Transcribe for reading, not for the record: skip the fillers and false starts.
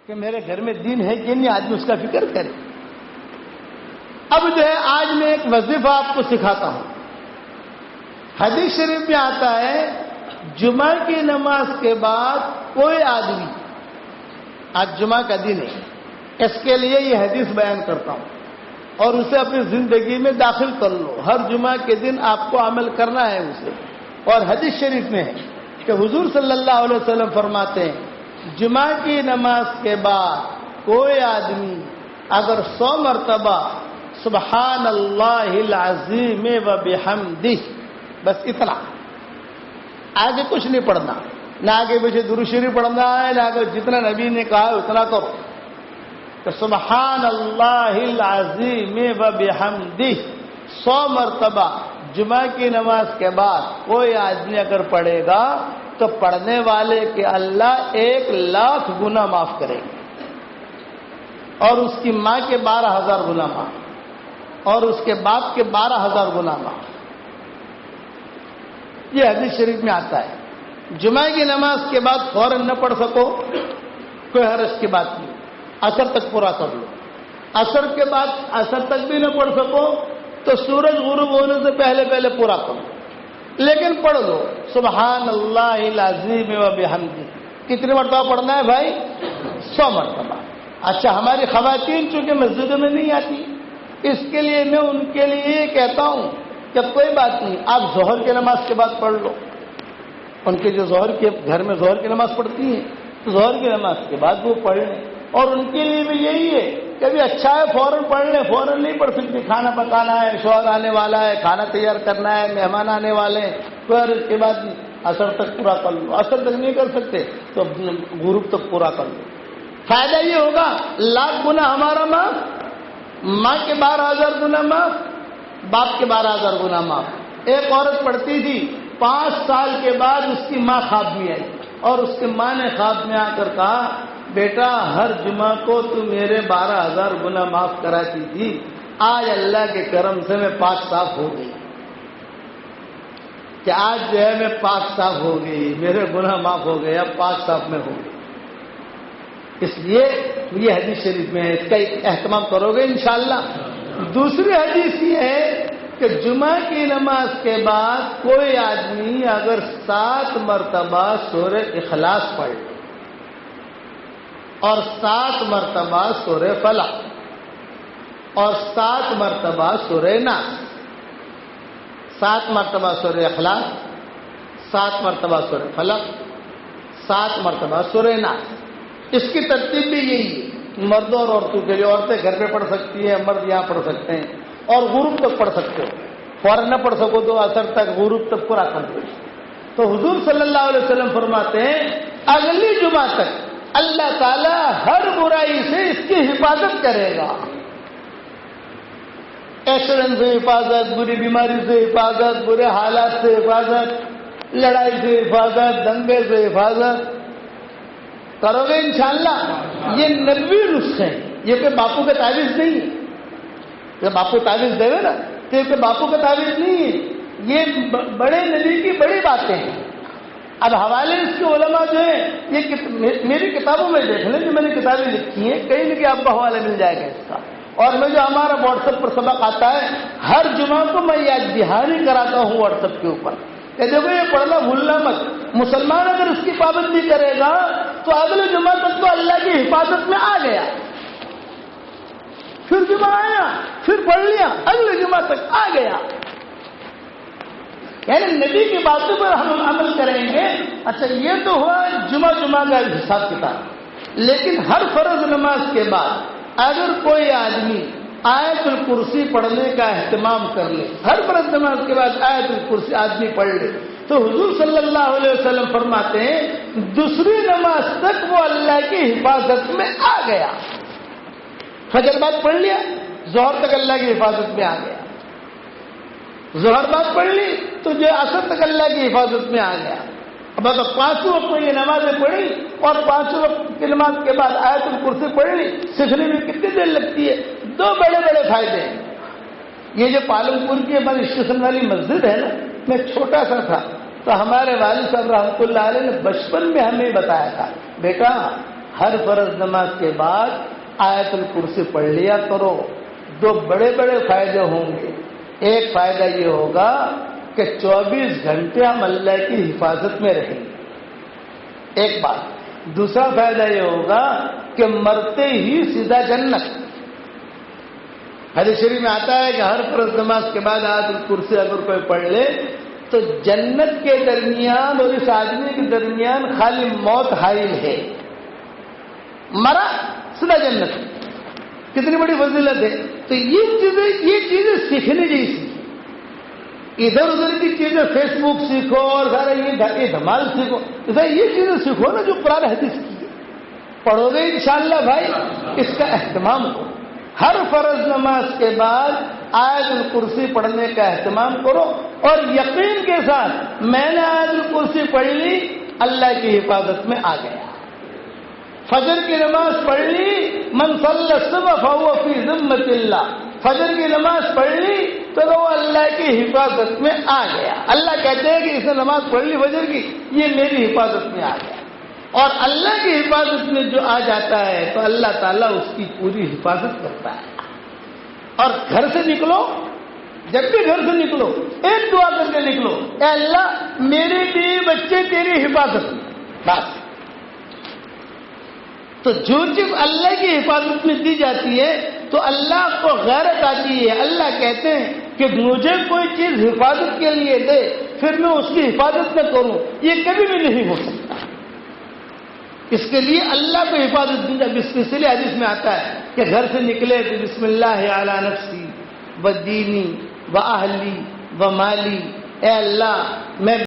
کہ میرے گھر میں دین ہے کہ نہیں، آدمی اس کا فکر کرے۔ اب جو ہے آج میں ایک وظیفہ آپ کو سکھاتا ہوں۔ حدیث شریف میں آتا ہے جمعہ کی نماز کے بعد کوئی آدمی، آج جمعہ کا دن ہے، اس کے لیے یہ حدیث بیان کرتا ہوں اور اسے اپنی زندگی میں داخل کر لو۔ ہر جمعہ کے دن آپ کو عمل کرنا ہے اسے۔ اور حدیث شریف میں ہے کہ حضور صلی اللہ علیہ وسلم فرماتے ہیں جمعہ کی نماز کے بعد کوئی آدمی اگر 100 مرتبہ سبحان اللہ العظیم و بحمدہ، بس اتنا، آگے کچھ نہیں پڑھنا، نہ آگے پیچھے درود شریف پڑھنا ہے، نہ آگے جتنا نبی نے کہا ہے اتنا کرو، کہ سبحان اللہ العظیم و بحمدہ 100 مرتبہ جمعہ کی نماز کے بعد کوئی آدمی اگر پڑھے گا تو پڑھنے والے کے اللہ 1,00,000 گناہ معاف کریں گے، اور اس کی ماں کے 12,000 گناہ معاف، اور اس کے باپ کے 12,000 گناہ معاف۔ یہ حدیث شریف میں آتا ہے۔ جمعہ کی نماز کے بعد فوراً نہ پڑھ سکو، کوئی حرج کی بات نہیں، عصر تک پورا کر لو۔ عصر کے بعد عصر تک بھی نہ پڑھ سکو تو سورج غروب ہونے سے پہلے پہلے پورا کرو، لیکن پڑھ لو سبحان اللہ العظیم و بحمدہ۔ کتنی مرتبہ پڑھنا ہے بھائی؟ 100 مرتبہ۔ اچھا، ہماری خواتین چونکہ مسجدوں میں نہیں آتی، اس کے لیے میں ان کے لیے یہ کہتا ہوں کہ کوئی بات نہیں، آپ ظہر کی نماز کے بعد پڑھ لو۔ ان کے جو ظہر کے گھر میں ظہر کی نماز پڑھتی ہیں تو ظہر کی نماز کے بعد وہ پڑھ لیں، اور ان کے لیے بھی یہی ہے کہ ابھی اچھا ہے فوراً پڑھ لیں، فوراً نہیں پڑھ سکتی، کھانا پکانا ہے، شوہر آنے والا ہے، کھانا تیار کرنا ہے، مہمان آنے والے ہیں، پھر اس کے بعد عصر تک پورا کر لو۔ عصر تک نہیں کر سکتے تو غروب تک پورا کر لو۔ فائدہ یہ ہوگا 1,00,000 گناہ ہمارا معاف، ماں کے 12,000 گناہ معاف، باپ کے 12,000 گناہ معاف۔ ایک عورت پڑھتی تھی، 5 سال کے بعد اس کی ماں خواب میں آئی اور اس کی ماں نے خواب میں آ کر کہا بیٹا ہر جمعہ کو تو میرے 12,000 گناہ معاف کراتی تھی، آج اللہ کے کرم سے میں پاک صاف ہو گئی، کہ آج جو ہے میں پاک صاف ہو گئی، میرے گناہ معاف ہو گئے، اب پاک صاف میں ہو گئی۔ اس لیے یہ حدیث شریف میں ہے، اس کا اہتمام کرو گے انشاءاللہ۔ دوسری حدیث یہ ہے کہ جمعہ کی نماز کے بعد کوئی آدمی اگر 7 مرتبہ سورہ اخلاص پڑھ لے اور 7 مرتبہ سورہ فلق اور 7 مرتبہ سورہ ناس، 7 مرتبہ سورہ اخلاص، 7 مرتبہ سورہ فلق، 7 مرتبہ سورہ ناس، اس کی ترتیب بھی یہی ہے، مردوں اور عورتوں کے لیے۔ عورتیں گھر پہ پڑھ سکتی ہیں، مرد یہاں پڑھ سکتے ہیں، اور غروب تک پڑھ سکتے ہو، فوراً نہ پڑھ سکو تو عصر تک، غروب تک پورا کر دو۔ تو حضور صلی اللہ علیہ وسلم فرماتے ہیں اگلی جمعہ تک اللہ تعالیٰ ہر برائی سے اس کی حفاظت کرے گا، ایکسیڈنٹ سے حفاظت، بری بیماری سے حفاظت، برے حالات سے حفاظت، لڑائی سے حفاظت، دنگے سے حفاظت کرو گے انشاءاللہ۔ یہ نبوی نسخے ہیں، یہ کہ باپو کا تعویذ نہیں ہے، کہ باپو تعویذ دے گا نا تو یہ کہ باپو کا تعویذ نہیں ہے، یہ بڑے نبی کی بڑی باتیں ہیں۔ اب حوالے اس کے علماء جو ہیں یہ میری کتابوں میں دیکھ لیں، جو میں نے کتابیں لکھی ہیں، کہیں نہ کہیں آپ کو حوالہ مل جائے گا اس کا۔ اور میں جو ہمارا واٹس ایپ پر سبق آتا ہے ہر جمعہ کو میں یاد دہانی کراتا ہوں واٹس ایپ کے اوپر کہ دیکھو یہ پڑھنا بھولنا مت، مسلمان اگر اس کی پابندی کرے گا تو اگلے جمعہ تک تو اللہ کی حفاظت میں آ گیا، پھر جمعہ آیا پھر پڑھ لیا، اگلے جمعہ تک آ گیا۔ یعنی نبی کی باتوں پر ہم عمل کریں گے۔ اچھا یہ تو ہوا جمعہ کا حساب کتاب، لیکن ہر فرض نماز کے بعد اگر کوئی آدمی آیت الکرسی پڑھنے کا اہتمام کر لے، ہر فرض نماز کے بعد آیت الکرسی آدمی پڑھ لے، تو حضور صلی اللہ علیہ وسلم فرماتے ہیں دوسری نماز تک وہ اللہ کی حفاظت میں آ گیا۔ فجر بعد پڑھ لیا، ظہر تک اللہ کی حفاظت میں آ گیا، ظہر بعد پڑھ لی تو جو عصر تک اللہ کی حفاظت میں آ گیا۔ اب اگر 5 وقت میں یہ نمازیں پڑھی اور 5 وقت کی نماز کے بعد آیت الکرسی پڑھ لی، سیکھنے میں کتنی دیر لگتی ہے؟ 2 بڑے بڑے فائدے ہیں۔ یہ جو پالن پور کی ہماری اسٹیشن والی مسجد ہے نا، میں چھوٹا سا تھا تو ہمارے والد صاحب رحمۃ اللہ علیہ نے بچپن میں ہمیں بتایا تھا بیٹا ہر فرض نماز کے بعد آیت الکرسی پڑھ لیا کرو. 2 بڑے بڑے فائدے ہوں گے. ایک فائدہ یہ ہوگا کہ 24 گھنٹے ہم اللہ کی حفاظت میں رہیں گے. ایک بات. دوسرا فائدہ یہ ہوگا کہ مرتے ہی سیدھا جنت. حدیث شریف میں آتا ہے کہ ہر فرض نماز کے بعد آیت الکرسی اگر کوئی پڑھ لے تو جنت کے درمیان اور اس آدمی کے درمیان خالی موت حائل ہے. مرا سیدھا جنت. کتنی بڑی فضیلت ہے. تو یہ چیزیں سیکھنے جیسی. ادھر ادھر کی چیزیں فیس بک سیکھو اور سارا یہ دھمال سیکھو. یہ چیزیں سیکھو نا جو قرآن حدیث کی ہے. پڑھو گے انشاءاللہ بھائی. اس کا اہتمام کرو. ہر فرض نماز کے بعد آیت الکرسی پڑھنے کا اہتمام کرو اور یقین کے ساتھ میں نے آیت الکرسی پڑھ لی, اللہ کی حفاظت میں آ گیا. فجر کی نماز پڑھ لی, من صلی الصبح فهو فی ذمۃ اللہ. فجر کی نماز پڑھ لی تو وہ اللہ کی حفاظت میں آ گیا. اللہ کہتے ہیں کہ اس نے نماز پڑھ لی فجر کی, یہ میری حفاظت میں آ گیا. اور اللہ کی حفاظت میں جو آ جاتا ہے تو اللہ تعالیٰ اس کی پوری حفاظت کرتا ہے. اور گھر سے نکلو, جب بھی گھر سے نکلو ایک دعا کر کے نکلو, اے اللہ میرے بیوی بچے تیری حفاظت میں. بس. تو جو چیز اللہ کی حفاظت میں دی جاتی ہے تو اللہ کو غیرت آتی ہے. اللہ کہتے ہیں کہ مجھے کوئی چیز حفاظت کے لیے دے پھر میں اس کی حفاظت نہ کروں, یہ کبھی بھی نہیں ہو سکتا. اس کے لیے اللہ کو حفاظت دی جائے. اس لیے حدیث میں آتا ہے کہ گھر سے نکلے تو بسم اللہ علی نفسی و دینی و اہلی و مالی. اے اللہ میں